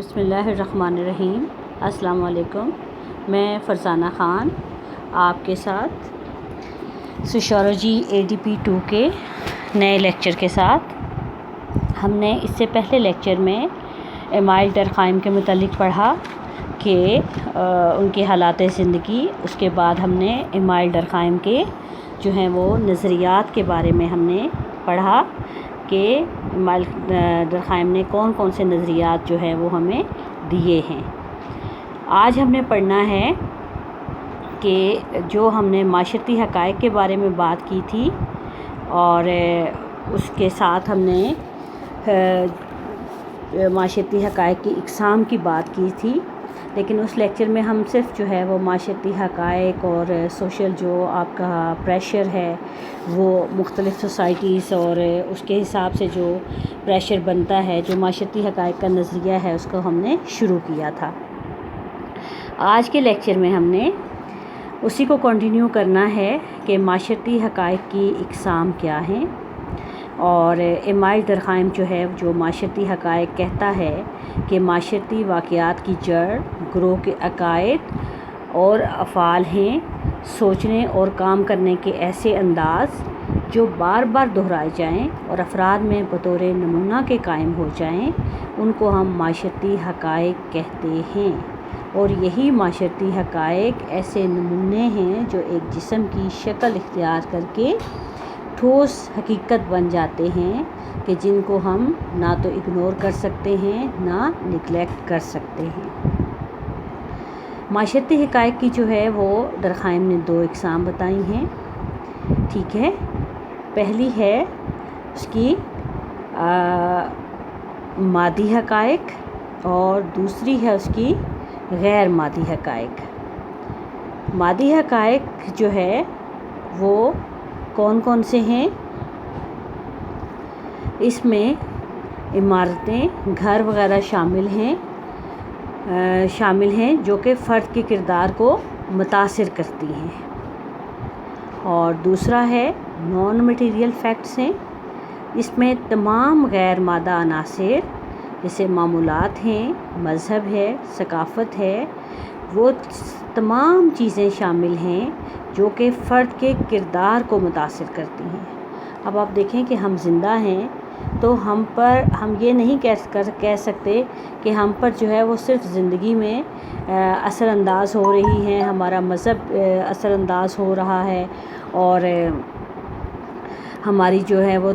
بسم اللہ الرحمن الرحیم۔ السلام علیکم۔ میں فرزانہ خان آپ کے ساتھ سوشیالوجی ADP 2 کے نئے لیکچر کے ساتھ۔ ہم نے اس سے پہلے لیکچر میں ایمائل ڈرخائم کے متعلق پڑھا کہ ان کے حالات زندگی، اس کے بعد ہم نے ایمائل ڈرخائم کے جو ہیں وہ نظریات کے بارے میں ہم نے پڑھا کہ ایمائل ڈرخائم نے کون کون سے نظریات جو ہے وہ ہمیں دیے ہیں۔ آج ہم نے پڑھنا ہے کہ جو ہم نے معاشرتی حقائق کے بارے میں بات کی تھی اور اس کے ساتھ ہم نے معاشرتی حقائق کی اقسام کی بات کی تھی، لیکن اس لیکچر میں ہم صرف جو ہے وہ معاشرتی حقائق اور سوشل جو آپ کا پریشر ہے وہ مختلف سوسائٹیز اور اس کے حساب سے جو پریشر بنتا ہے، جو معاشرتی حقائق کا نظریہ ہے، اس کو ہم نے شروع کیا تھا۔ آج کے لیکچر میں ہم نے اسی کو کنٹینیو کرنا ہے کہ معاشرتی حقائق کی اقسام کیا ہیں، اور ایمائل ڈرخائم جو ہے جو معاشرتی حقائق کہتا ہے کہ معاشرتی واقعات کی جڑ گروہ کے عقائد اور افعال ہیں، سوچنے اور کام کرنے کے ایسے انداز جو بار بار دہرائے جائیں اور افراد میں بطور نمونہ کے قائم ہو جائیں، ان کو ہم معاشرتی حقائق کہتے ہیں۔ اور یہی معاشرتی حقائق ایسے نمونے ہیں جو ایک جسم کی شکل اختیار کر کے ٹھوس حقیقت بن جاتے ہیں کہ جن کو ہم نہ تو اگنور کر سکتے ہیں نہ نگلیکٹ کر سکتے ہیں۔ معاشرتی حقائق کی جو ہے وہ ڈرخائم نے 2 اقسام بتائی ہیں، ٹھیک ہے۔ پہلی ہے اس کی مادی حقائق اور دوسری ہے اس کی غیر مادی حقائق۔ مادی حقائق جو ہے وہ کون کون سے ہیں؟ اس میں عمارتیں، گھر وغیرہ شامل ہیں جو کہ فرد کے کردار کو متاثر کرتی ہیں، اور دوسرا ہے نان مٹیریل فیکٹس ہیں۔ اس میں تمام غیر مادہ عناصر جیسے معمولات ہیں، مذہب ہے، ثقافت ہے، وہ تمام چیزیں شامل ہیں جو کہ فرد کے کردار کو متاثر کرتی ہیں۔ اب آپ دیکھیں کہ ہم زندہ ہیں تو ہم یہ نہیں کہہ سکتے کہ ہم پر جو ہے وہ صرف زندگی میں اثر انداز ہو رہی ہیں، ہمارا مذہب اثر انداز ہو رہا ہے اور ہماری جو ہے وہ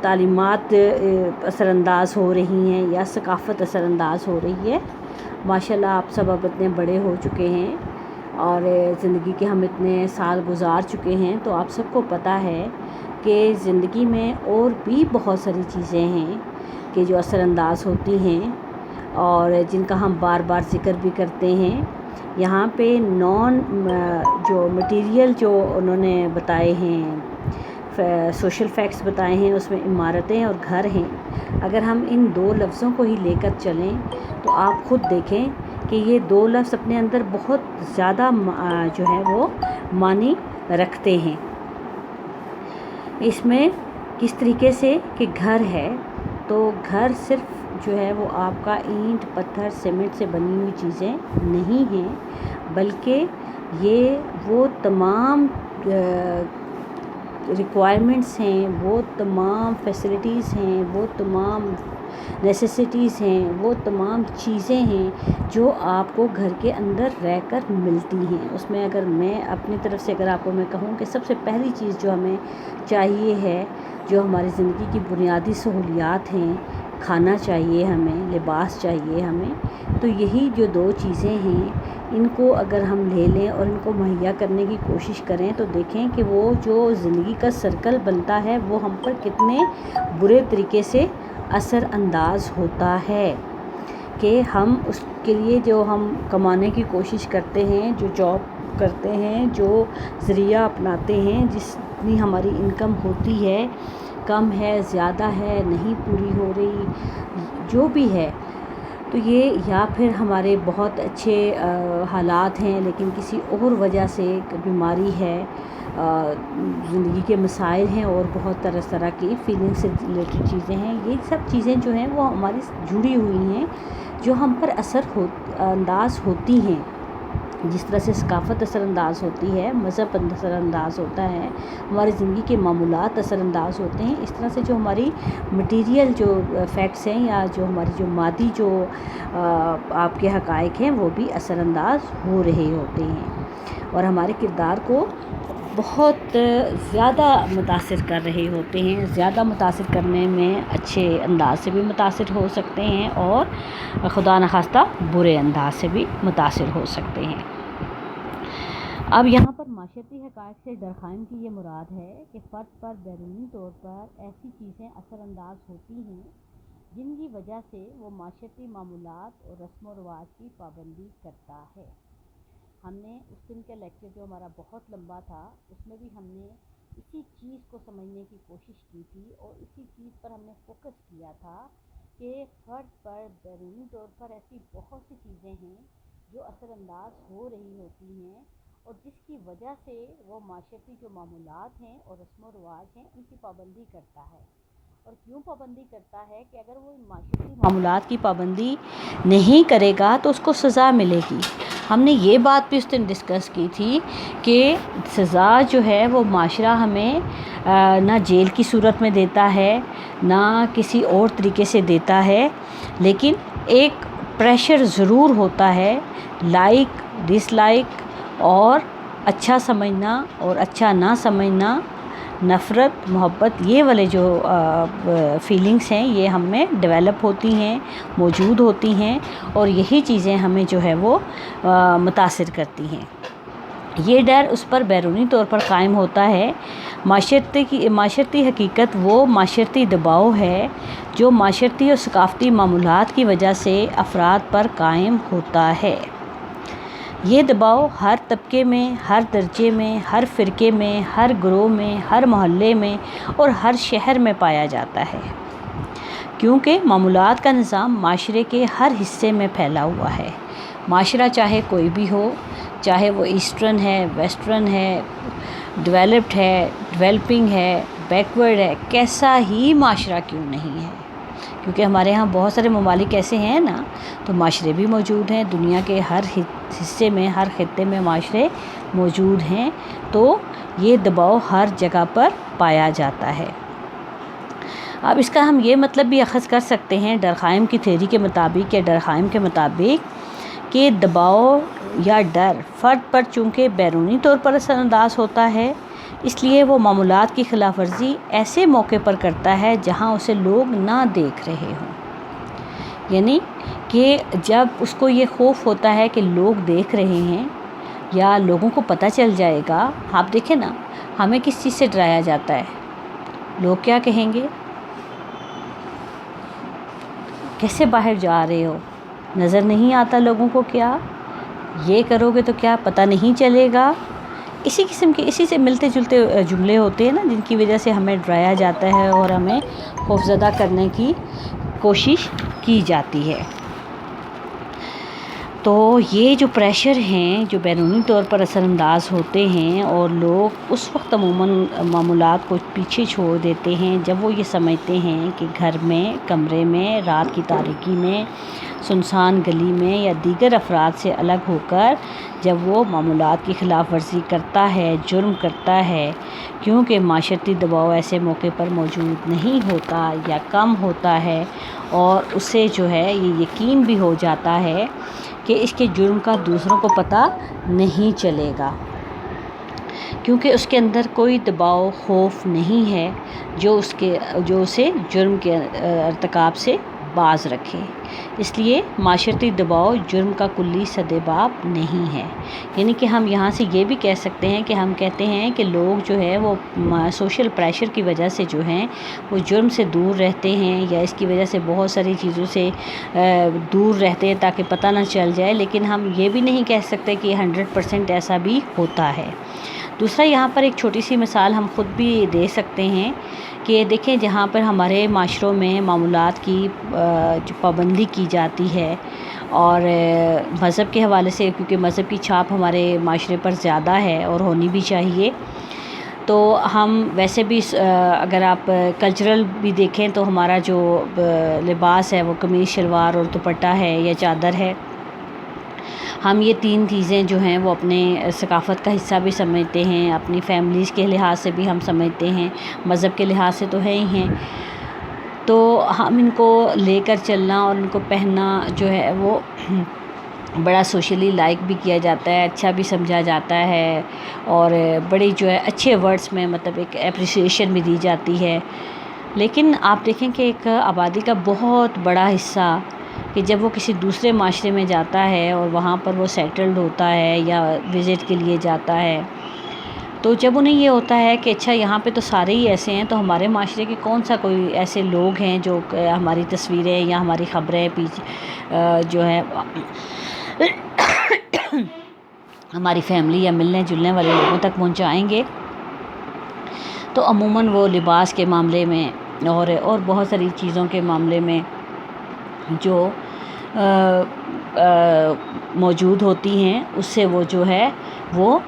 تعلیمات اثر انداز ہو رہی ہیں یا ثقافت اثر انداز ہو رہی ہے۔ ماشاءاللہ آپ سب اب اتنے بڑے ہو چکے ہیں اور زندگی کے ہم اتنے سال گزار چکے ہیں، تو آپ سب کو پتہ ہے کہ زندگی میں اور بھی بہت ساری چیزیں ہیں کہ جو اثر انداز ہوتی ہیں اور جن کا ہم بار بار ذکر بھی کرتے ہیں۔ یہاں پہ جو مٹیریل جو انہوں نے بتائے ہیں، سوشل فیکٹس بتائے ہیں، اس میں عمارتیں اور گھر ہیں۔ اگر ہم ان 2 لفظوں کو ہی لے کر چلیں تو آپ خود دیکھیں کہ یہ 2 لفظ اپنے اندر بہت زیادہ جو ہے وہ معنی رکھتے ہیں۔ اس میں کس طریقے سے کہ گھر ہے تو گھر صرف جو ہے وہ آپ کا اینٹ، پتھر، سیمنٹ سے بنی ہوئی چیزیں نہیں ہیں، بلکہ یہ وہ تمام ریکوائرمنٹس ہیں، وہ تمام فیسلٹیز ہیں، وہ تمام نیسیسٹیز ہیں، وہ تمام چیزیں ہیں جو آپ کو گھر کے اندر رہ کر ملتی ہیں۔ اس میں اگر میں اپنی طرف سے آپ کو کہوں کہ سب سے پہلی چیز جو ہمیں چاہیے ہے، جو ہماری زندگی کی بنیادی سہولیات ہیں، کھانا چاہیے ہمیں، لباس چاہیے ہمیں، تو یہی جو 2 چیزیں ہیں ان کو اگر ہم لے لیں اور ان کو مہیا کرنے کی کوشش کریں تو دیکھیں کہ وہ جو زندگی کا سرکل بنتا ہے وہ ہم پر کتنے برے طریقے سے اثر انداز ہوتا ہے، کہ ہم اس کے لیے جو ہم کمانے کی کوشش کرتے ہیں، جو جاب کرتے ہیں، جو ذریعہ اپناتے ہیں، جتنی ہماری انکم ہوتی ہے، کم ہے، زیادہ ہے، نہیں پوری ہو رہی، جو بھی ہے، تو یہ یا پھر ہمارے بہت اچھے حالات ہیں لیکن کسی اور وجہ سے بیماری ہے، زندگی کے مسائل ہیں اور بہت طرح کی فیلنگ سے ریلیٹڈ چیزیں ہیں، یہ سب چیزیں جو ہیں وہ ہماری جڑی ہوئی ہیں جو ہم پر انداز ہوتی ہیں، جس طرح سے ثقافت اثر انداز ہوتی ہے، مذہب اثر انداز ہوتا ہے، ہماری زندگی کے معمولات اثر انداز ہوتے ہیں، اس طرح سے جو ہماری مٹیریل جو فیکٹس ہیں یا جو ہماری جو مادی جو آپ کے حقائق ہیں وہ بھی اثر انداز ہو رہے ہوتے ہیں اور ہمارے کردار کو بہت زیادہ متاثر کر رہے ہوتے ہیں. زیادہ متاثر کرنے میں اچھے انداز سے بھی متاثر ہو سکتے ہیں اور خدا نخواستہ برے انداز سے بھی متاثر ہو سکتے ہیں. اب یہاں پر معاشرتی حقائق سے ڈرخائم کی یہ مراد ہے کہ فرد پر بیرونی طور پر ایسی چیزیں اثر انداز ہوتی ہیں جن کی وجہ سے وہ معاشرتی معمولات اور رسم و رواج کی پابندی کرتا ہے. ہم نے اس دن کا لیکچر جو ہمارا بہت لمبا تھا اس میں بھی ہم نے اسی چیز کو سمجھنے کی کوشش کی تھی اور اسی چیز پر ہم نے فوکس کیا تھا کہ فرد پر بیرونی طور پر ایسی بہت سی چیزیں ہیں جو اثر انداز ہو رہی ہوتی ہیں اور جس کی وجہ سے وہ معاشرتی جو معمولات ہیں اور رسم و رواج ہیں ان کی پابندی کرتا ہے. اور کیوں پابندی کرتا ہے کہ اگر وہ معاشرتی معمولات کی پابندی نہیں کرے گا تو اس کو سزا ملے گی. ہم نے یہ بات بھی اس دن ڈسکس کی تھی کہ سزا جو ہے وہ معاشرہ ہمیں نہ جیل کی صورت میں دیتا ہے نہ کسی اور طریقے سے دیتا ہے، لیکن ایک پریشر ضرور ہوتا ہے، لائک ڈس لائک اور اچھا سمجھنا اور اچھا نہ سمجھنا، نفرت محبت، یہ والے جو فیلنگس ہیں یہ ہم میں ڈیولپ ہوتی ہیں، موجود ہوتی ہیں اور یہی چیزیں ہمیں جو ہے وہ متاثر کرتی ہیں. یہ ڈر اس پر بیرونی طور پر قائم ہوتا ہے. معاشرتی حقیقت وہ معاشرتی دباؤ ہے جو معاشرتی اور ثقافتی معمولات کی وجہ سے افراد پر قائم ہوتا ہے. یہ دباؤ ہر طبقے میں، ہر درجے میں، ہر فرقے میں، ہر گروہ میں، ہر محلے میں اور ہر شہر میں پایا جاتا ہے، کیونکہ معمولات کا نظام معاشرے کے ہر حصے میں پھیلا ہوا ہے. معاشرہ چاہے کوئی بھی ہو، چاہے وہ ایسٹرن ہے، ویسٹرن ہے، ڈیولپڈ ہے، ڈیولپنگ ہے، بیکورڈ ہے، کیسا ہی معاشرہ کیوں نہیں ہے، کیونکہ ہمارے ہاں بہت سارے ممالک ایسے ہیں نا، تو معاشرے بھی موجود ہیں، دنیا کے ہر حصے میں، ہر خطے میں معاشرے موجود ہیں، تو یہ دباؤ ہر جگہ پر پایا جاتا ہے. اب اس کا ہم یہ مطلب بھی اخذ کر سکتے ہیں ڈرخائم کی تھیوری کے مطابق یا ڈرخائم کے مطابق کہ دباؤ یا ڈر فرد پر چونکہ بیرونی طور پر اثر انداز ہوتا ہے، اس لیے وہ معمولات کی خلاف ورزی ایسے موقع پر کرتا ہے جہاں اسے لوگ نہ دیکھ رہے ہوں. یعنی کہ جب اس کو یہ خوف ہوتا ہے کہ لوگ دیکھ رہے ہیں یا لوگوں کو پتہ چل جائے گا. آپ دیکھیں نا، ہمیں کس چیز سے ڈرایا جاتا ہے؟ لوگ کیا کہیں گے؟ کیسے باہر جا رہے ہو؟ نظر نہیں آتا لوگوں کو؟ کیا یہ کرو گے تو کیا پتہ نہیں چلے گا؟ اسی قسم کے اسی سے ملتے جلتے جملے ہوتے ہیں نا، جن کی وجہ سے ہمیں ڈرایا جاتا ہے اور ہمیں خوفزدہ کرنے کی کوشش کی جاتی ہے. تو یہ جو پریشر ہیں جو بیرونی طور پر اثر انداز ہوتے ہیں اور لوگ اس وقت عموماً معمولات کو پیچھے چھوڑ دیتے ہیں جب وہ یہ سمجھتے ہیں کہ گھر میں، کمرے میں، رات کی تاریکی میں، سنسان گلی میں یا دیگر افراد سے الگ ہو کر جب وہ معمولات کی خلاف ورزی کرتا ہے، جرم کرتا ہے، کیونکہ معاشرتی دباؤ ایسے موقع پر موجود نہیں ہوتا یا کم ہوتا ہے اور اسے جو ہے یہ یقین بھی ہو جاتا ہے کہ اس کے جرم کا دوسروں کو پتہ نہیں چلے گا، کیونکہ اس کے اندر کوئی دباؤ، خوف نہیں ہے جو اسے جرم کے ارتکاب سے باز رکھے. اس لیے معاشرتی دباؤ جرم کا کلی سدباب نہیں ہے. یعنی کہ ہم یہاں سے یہ بھی کہہ سکتے ہیں کہ ہم کہتے ہیں کہ لوگ جو ہے وہ سوشل پریشر کی وجہ سے جو ہیں وہ جرم سے دور رہتے ہیں یا اس کی وجہ سے بہت ساری چیزوں سے دور رہتے ہیں تاکہ پتہ نہ چل جائے، لیکن ہم یہ بھی نہیں کہہ سکتے کہ 100% ایسا بھی ہوتا ہے. دوسرا، یہاں پر ایک چھوٹی سی مثال ہم خود بھی دے سکتے ہیں کہ دیکھیں جہاں پر ہمارے معاشروں میں معمولات کی جو پابندی کی جاتی ہے اور مذہب کے حوالے سے، کیونکہ مذہب کی چھاپ ہمارے معاشرے پر زیادہ ہے اور ہونی بھی چاہیے، تو ہم ویسے بھی اگر آپ کلچرل بھی دیکھیں تو ہمارا جو لباس ہے وہ قمیص شلوار اور دوپٹہ ہے یا چادر ہے. ہم یہ 3 چیزیں جو ہیں وہ اپنے ثقافت کا حصہ بھی سمجھتے ہیں، اپنی فیملیز کے لحاظ سے بھی ہم سمجھتے ہیں، مذہب کے لحاظ سے تو ہے ہی ہیں. تو ہم ان کو لے کر چلنا اور ان کو پہننا جو ہے وہ بڑا سوشلی لائک بھی کیا جاتا ہے، اچھا بھی سمجھا جاتا ہے، اور بڑی جو ہے اچھے ورڈز میں مطلب ایک اپریسیشن بھی دی جاتی ہے. لیکن آپ دیکھیں کہ ایک آبادی کا بہت بڑا حصہ کہ جب وہ کسی دوسرے معاشرے میں جاتا ہے اور وہاں پر وہ سیٹلڈ ہوتا ہے یا وزٹ کے لیے جاتا ہے، تو جب انہیں یہ ہوتا ہے کہ اچھا یہاں پہ تو سارے ہی ایسے ہیں، تو ہمارے معاشرے کے کون سا کوئی ایسے لوگ ہیں جو ہماری تصویریں یا ہماری خبریں جو ہے ہماری فیملی یا ملنے جلنے والے لوگوں تک پہنچائیں گے. تو عموماً وہ لباس کے معاملے میں اور بہت ساری چیزوں کے معاملے میں جو موجود ہوتی ہیں اس سے وہ جو ہے وہ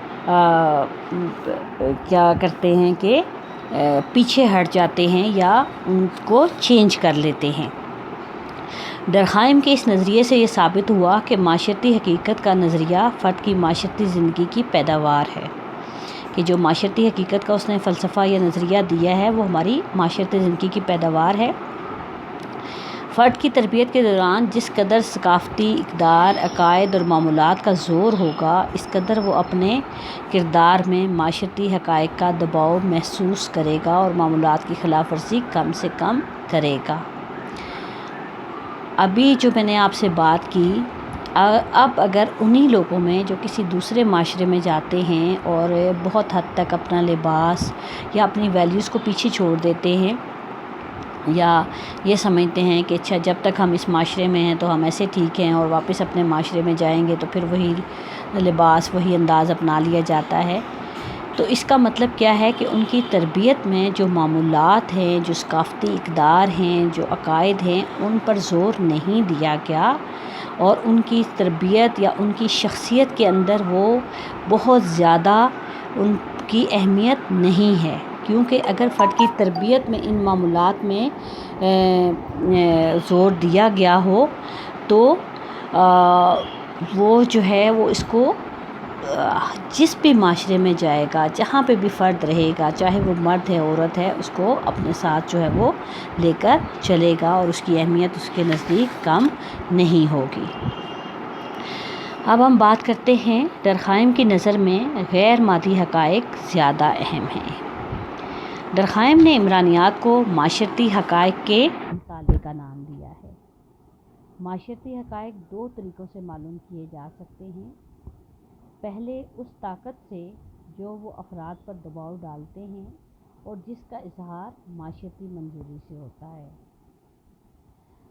کیا کرتے ہیں کہ پیچھے ہٹ جاتے ہیں یا ان کو چینج کر لیتے ہیں. درخائم کے اس نظریے سے یہ ثابت ہوا کہ معاشرتی حقیقت کا نظریہ فرد کی معاشرتی زندگی کی پیداوار ہے، کہ جو معاشرتی حقیقت کا اس نے فلسفہ یا نظریہ دیا ہے وہ ہماری معاشرتی زندگی کی پیداوار ہے. فرد کی تربیت کے دوران جس قدر ثقافتی اقدار، عقائد اور معمولات کا زور ہوگا، اس قدر وہ اپنے کردار میں معاشرتی حقائق کا دباؤ محسوس کرے گا اور معمولات کی خلاف ورزی کم سے کم کرے گا. ابھی جو میں نے آپ سے بات کی، اب اگر انہی لوگوں میں جو کسی دوسرے معاشرے میں جاتے ہیں اور بہت حد تک اپنا لباس یا اپنی ویلیوز کو پیچھے چھوڑ دیتے ہیں یا یہ سمجھتے ہیں کہ اچھا جب تک ہم اس معاشرے میں ہیں تو ہم ایسے ٹھیک ہیں، اور واپس اپنے معاشرے میں جائیں گے تو پھر وہی لباس وہی انداز اپنا لیا جاتا ہے، تو اس کا مطلب کیا ہے کہ ان کی تربیت میں جو معمولات ہیں، جو ثقافتی اقدار ہیں، جو عقائد ہیں، ان پر زور نہیں دیا گیا، اور ان کی تربیت یا ان کی شخصیت کے اندر وہ بہت زیادہ ان کی اہمیت نہیں ہے. کیونکہ اگر فرد کی تربیت میں ان معمولات میں زور دیا گیا ہو تو وہ جو ہے وہ اس کو جس بھی معاشرے میں جائے گا، جہاں پہ بھی فرد رہے گا، چاہے وہ مرد ہے عورت ہے، اس کو اپنے ساتھ جو ہے وہ لے کر چلے گا اور اس کی اہمیت اس کے نزدیک کم نہیں ہوگی. اب ہم بات کرتے ہیں درخائم کی نظر میں غیر مادی حقائق زیادہ اہم ہیں. درخائم نے عمرانیات کو معاشرتی حقائق کے مطالعے کا نام دیا ہے. معاشرتی حقائق 2 طریقوں سے معلوم کیے جا سکتے ہیں. پہلے اس طاقت سے جو وہ افراد پر دباؤ ڈالتے ہیں اور جس کا اظہار معاشرتی منظوری سے ہوتا ہے.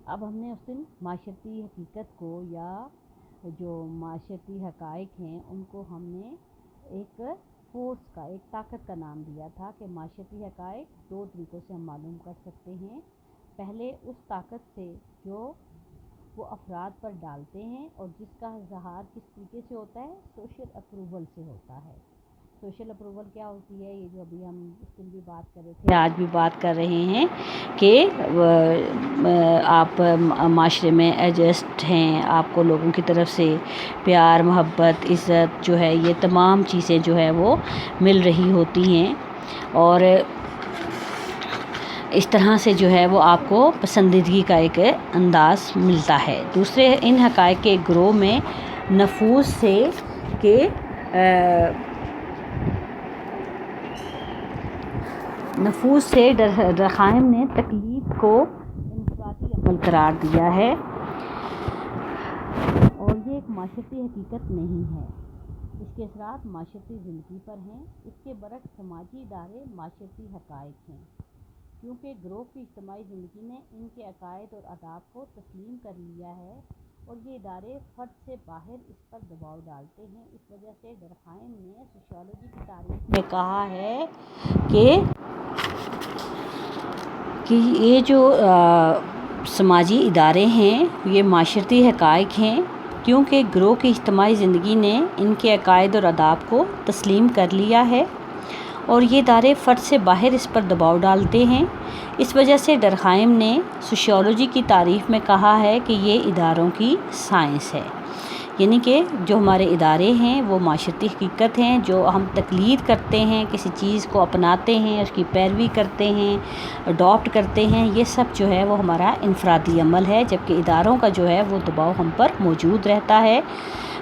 اب ہم نے اس دن معاشرتی حقیقت کو یا جو معاشرتی حقائق ہیں ان کو ہم نے ایک فورس کا، ایک طاقت کا نام دیا تھا کہ معاشرتی حقائق 2 طریقوں سے ہم معلوم کر سکتے ہیں. پہلے اس طاقت سے جو وہ افراد پر ڈالتے ہیں اور جس کا اظہار کس طریقے سے ہوتا ہے، سوشل اپروول سے ہوتا ہے. سوشل اپروول کیا ہوتی ہے، یہ جو ابھی ہم اس دن بھی بات کر رہے تھے، آج بھی بات کر رہے ہیں کہ آپ معاشرے میں ایڈجسٹ ہیں، آپ کو لوگوں کی طرف سے پیار، محبت، عزت جو ہے، یہ تمام چیزیں جو ہے وہ مل رہی ہوتی ہیں، اور اس طرح سے جو ہے وہ آپ کو پسندیدگی کا ایک انداز ملتا ہے. دوسرے ان حقائق کے گروہ میں نفوذ سے کہ درخائم نے تقلید کو انفرادی عمل قرار دیا ہے، اور یہ ایک معاشرتی حقیقت نہیں ہے. اس کے اثرات معاشرتی زندگی پر ہیں. اس کے برعکس سماجی ادارے معاشرتی حقائق ہیں، کیونکہ گروہ کی اجتماعی زندگی نے ان کے عقائد اور آداب کو تسلیم کر لیا ہے، اور یہ ادارے فرد سے باہر اس پر دباؤ ڈالتے ہیں. اس وجہ سے درخائم نے سوشیالوجی کی تاریخ میں کہا ہے کہ یہ جو سماجی ادارے ہیں یہ معاشرتی حقائق ہیں، کیونکہ گروہ کی اجتماعی زندگی نے ان کے عقائد اور آداب کو تسلیم کر لیا ہے، اور یہ ادارے فرد سے باہر اس پر دباؤ ڈالتے ہیں۔ اس وجہ سے ڈرکھائم نے سوشیولوجی کی تعریف میں کہا ہے کہ یہ اداروں کی سائنس ہے، یعنی کہ جو ہمارے ادارے ہیں وہ معاشرتی حقیقت ہیں، جو ہم تقلید کرتے ہیں، کسی چیز کو اپناتے ہیں، اس کی پیروی کرتے ہیں، اڈاپٹ کرتے ہیں، یہ سب جو ہے وہ ہمارا انفرادی عمل ہے، جبکہ اداروں کا جو ہے وہ دباؤ ہم پر موجود رہتا ہے۔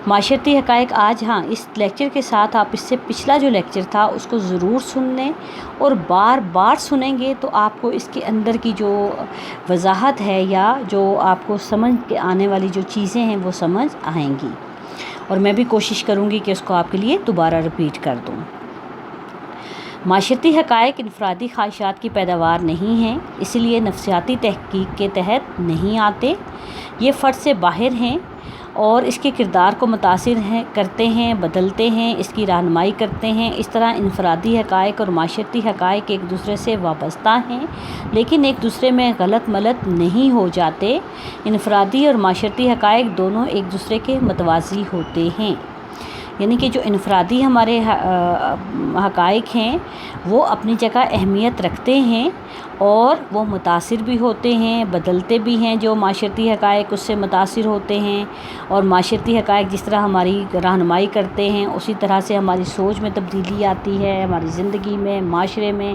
معاشرتی حقائق آج اس لیکچر کے ساتھ آپ اس سے پچھلا جو لیکچر تھا اس کو ضرور سن لیں، اور بار بار سنیں گے تو آپ کو اس کے اندر کی جو وضاحت ہے یا جو آپ کو سمجھ کے آنے والی جو چیزیں ہیں وہ سمجھ آئیں گی، اور میں بھی کوشش کروں گی کہ اس کو آپ کے لیے دوبارہ رپیٹ کر دوں۔ معاشرتی حقائق انفرادی خواہشات کی پیداوار نہیں ہیں، اس لیے نفسیاتی تحقیق کے تحت نہیں آتے۔ یہ فرد سے باہر ہیں اور اس کے کردار کو متاثر کرتے ہیں، بدلتے ہیں، اس کی رہنمائی کرتے ہیں۔ اس طرح انفرادی حقائق اور معاشرتی حقائق ایک دوسرے سے وابستہ ہیں، لیکن ایک دوسرے میں غلط ملت نہیں ہو جاتے۔ انفرادی اور معاشرتی حقائق دونوں ایک دوسرے کے متوازی ہوتے ہیں، یعنی کہ جو انفرادی ہمارے حقائق ہیں وہ اپنی جگہ اہمیت رکھتے ہیں اور وہ متاثر بھی ہوتے ہیں، بدلتے بھی ہیں۔ جو معاشرتی حقائق اس سے متاثر ہوتے ہیں، اور معاشرتی حقائق جس طرح ہماری رہنمائی کرتے ہیں اسی طرح سے ہماری سوچ میں تبدیلی آتی ہے، ہماری زندگی میں، معاشرے میں۔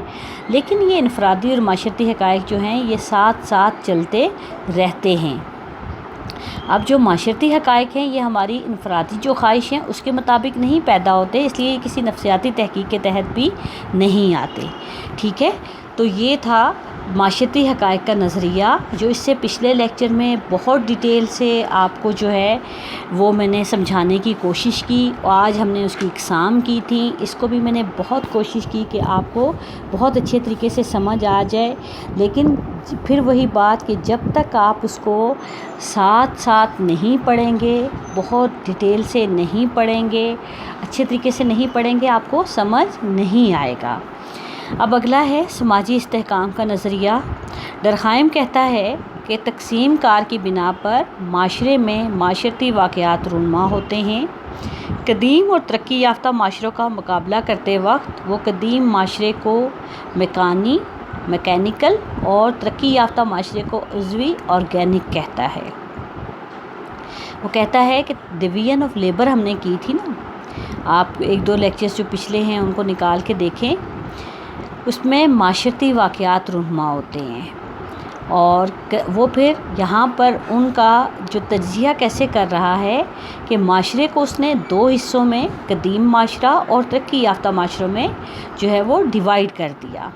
لیکن یہ انفرادی اور معاشرتی حقائق جو ہیں یہ ساتھ ساتھ چلتے رہتے ہیں۔ اب جو معاشرتی حقائق ہیں یہ ہماری انفرادی جو خواہش ہیں اس کے مطابق نہیں پیدا ہوتے، اس لیے یہ کسی نفسیاتی تحقیق کے تحت بھی نہیں آتے، ٹھیک ہے۔ تو یہ تھا معاشرتی حقائق کا نظریہ، جو اس سے پچھلے لیکچر میں بہت ڈیٹیل سے آپ کو جو ہے وہ میں نے سمجھانے کی کوشش کی، اور آج ہم نے اس کی اقسام کی تھی۔ اس کو بھی میں نے بہت کوشش کی کہ آپ کو بہت اچھے طریقے سے سمجھ آ جائے، لیکن پھر وہی بات کہ جب تک آپ اس کو ساتھ ساتھ نہیں پڑھیں گے، بہت ڈیٹیل سے نہیں پڑھیں گے، اچھے طریقے سے نہیں پڑھیں گے، آپ کو سمجھ نہیں آئے گا۔ اب اگلا ہے سماجی استحکام کا نظریہ۔ ڈرکھائم کہتا ہے کہ تقسیم کار کی بنا پر معاشرے میں معاشرتی واقعات رونما ہوتے ہیں۔ قدیم اور ترقی یافتہ معاشروں کا مقابلہ کرتے وقت وہ قدیم معاشرے کو میکینیکل اور ترقی یافتہ معاشرے کو عضوی آرگینک کہتا ہے۔ وہ کہتا ہے کہ ڈویژن آف لیبر ہم نے کی تھی نا، آپ ایک دو لیکچرز جو پچھلے ہیں ان کو نکال کے دیکھیں، اس میں معاشرتی واقعات رونما ہوتے ہیں، اور وہ پھر یہاں پر ان کا جو تجزیہ کیسے کر رہا ہے کہ معاشرے کو اس نے دو حصوں میں، قدیم معاشرہ اور ترقی یافتہ معاشروں میں جو ہے وہ ڈیوائیڈ کر دیا۔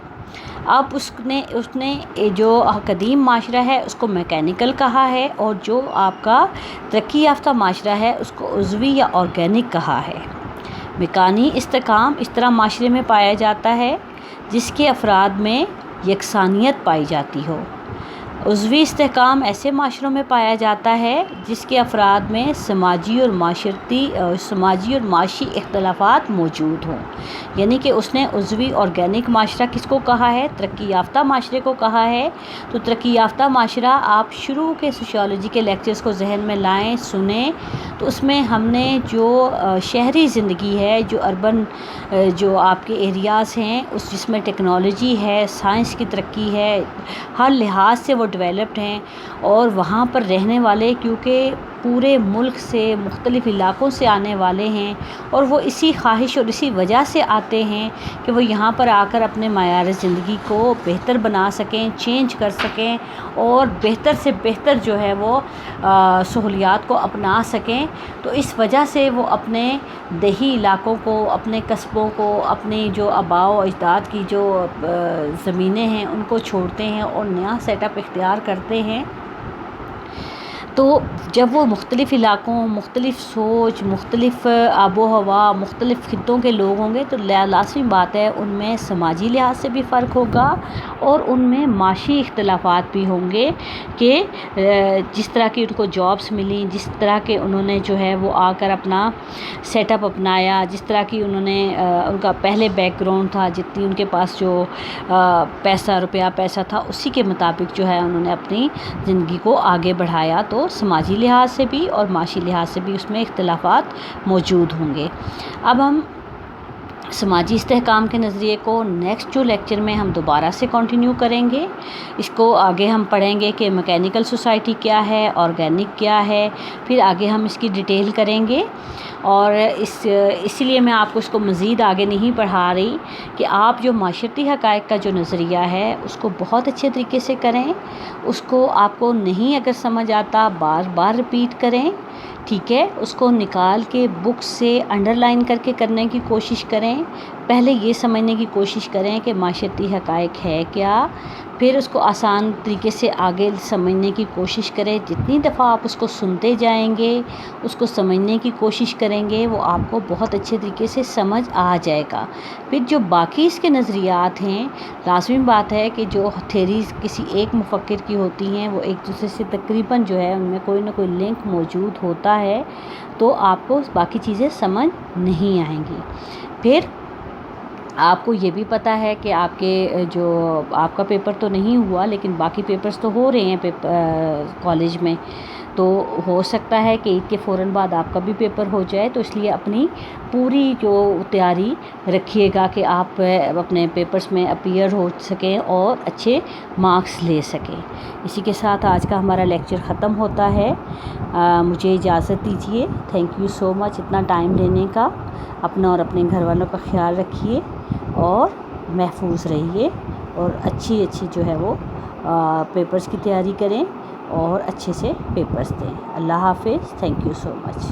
اب اس نے جو قدیم معاشرہ ہے اس کو میکینیکل کہا ہے، اور جو آپ کا ترقی یافتہ معاشرہ ہے اس کو عضوی یا آرگینک کہا ہے۔ میکانی استحکام اس طرح معاشرے میں پایا جاتا ہے جس کے افراد میں یکسانیت پائی جاتی ہو۔ عضوی استحکام ایسے معاشروں میں پایا جاتا ہے جس کے افراد میں سماجی اور معاشی اختلافات موجود ہوں، یعنی کہ اس نے عضوی آرگینک معاشرہ کس کو کہا ہے؟ ترقی یافتہ معاشرے کو کہا ہے۔ تو ترقی یافتہ معاشرہ آپ شروع کے سوشیولوجی کے لیکچرز کو ذہن میں لائیں، سنیں، تو اس میں ہم نے جو شہری زندگی ہے، جو اربن جو آپ کے ایریاز ہیں، جس میں ٹیکنالوجی ہے، سائنس کی ترقی ہے، ہر لحاظ سے وہ ڈیولپڈ ہیں، اور وہاں پر رہنے والے کیونکہ پورے ملک سے مختلف علاقوں سے آنے والے ہیں، اور وہ اسی خواہش اور اسی وجہ سے آتے ہیں کہ وہ یہاں پر آ کر اپنے معیار زندگی کو بہتر بنا سکیں، چینج کر سکیں، اور بہتر سے بہتر جو ہے وہ سہولیات کو اپنا سکیں۔ تو اس وجہ سے وہ اپنے دیہی علاقوں کو، اپنے قصبوں کو، اپنے جو آباء و اجداد کی جو زمینیں ہیں ان کو چھوڑتے ہیں اور نیا سیٹ اپ اختیار کرتے ہیں۔ تو جب وہ مختلف علاقوں، مختلف سوچ، مختلف آب و ہوا، مختلف خطوں کے لوگ ہوں گے تو لازمی بات ہے ان میں سماجی لحاظ سے بھی فرق ہوگا، اور ان میں معاشی اختلافات بھی ہوں گے کہ جس طرح کی ان کو جابس ملیں، جس طرح کے انہوں نے جو ہے وہ آ کر اپنا سیٹ اپ اپنایا، جس طرح کی انہوں نے ان کا پہلے بیک گراؤنڈ تھا، جتنی ان کے پاس جو پیسہ تھا اسی کے مطابق جو ہے انہوں نے اپنی زندگی کو آگے بڑھایا۔ تو سماجی لحاظ سے بھی اور معاشی لحاظ سے بھی اس میں اختلافات موجود ہوں گے۔ اب ہم سماجی استحکام کے نظریے کو نیکسٹ جو لیکچر میں ہم دوبارہ سے کنٹینیو کریں گے. اس کو آگے ہم پڑھیں گے کہ میکینیکل سوسائٹی کیا ہے، آرگینک کیا ہے، پھر آگے ہم اس کی ڈیٹیل کریں گے. اور اسی لیے میں آپ کو اس کو مزید آگے نہیں پڑھا رہی کہ آپ جو معاشرتی حقائق کا جو نظریہ ہے اس کو بہت اچھے طریقے سے کریں. اس کو آپ کو نہیں اگر سمجھ آتا بار بار رپیٹ کریں، ٹھیک ہے. اس کو نکال کے بک سے انڈر لائن کر کے کرنے کی کوشش کریں. پہلے یہ سمجھنے کی کوشش کریں کہ معاشرتی حقائق ہے کیا، پھر اس کو آسان طریقے سے آگے سمجھنے کی کوشش کریں. جتنی دفعہ آپ اس کو سنتے جائیں گے، اس کو سمجھنے کی کوشش کریں گے، وہ آپ کو بہت اچھے طریقے سے سمجھ آ جائے گا. پھر جو باقی اس کے نظریات ہیں، لازمی بات ہے کہ جو تھیریز کسی ایک مفکر کی ہوتی ہیں وہ ایک دوسرے سے تقریباً جو ہے ان میں کوئی نہ کوئی لنک موجود ہوتا ہے، تو آپ کو باقی چیزیں سمجھ نہیں آئیں گی. پھر آپ کو یہ بھی پتہ ہے کہ آپ کے جو آپ کا پیپر تو نہیں ہوا لیکن باقی پیپرز تو ہو رہے ہیں کالج میں، تو ہو سکتا ہے کہ عید کے فوراً بعد آپ کا بھی پیپر ہو جائے. تو اس لیے اپنی پوری جو تیاری رکھیے گا کہ آپ اپنے پیپرز میں اپیئر ہو سکیں اور اچھے مارکس لے سکیں. اسی کے ساتھ آج کا ہمارا لیکچر ختم ہوتا ہے. مجھے اجازت دیجیے. تھینک یو سو مچ اتنا ٹائم دینے کا. اپنا اور اپنے گھر والوں کا خیال رکھیے اور محفوظ رہیے، اور اچھی جو ہے وہ پیپرز کی تیاری کریں اور اچھے سے پیپرز دیں. اللہ حافظ. Thank you so much.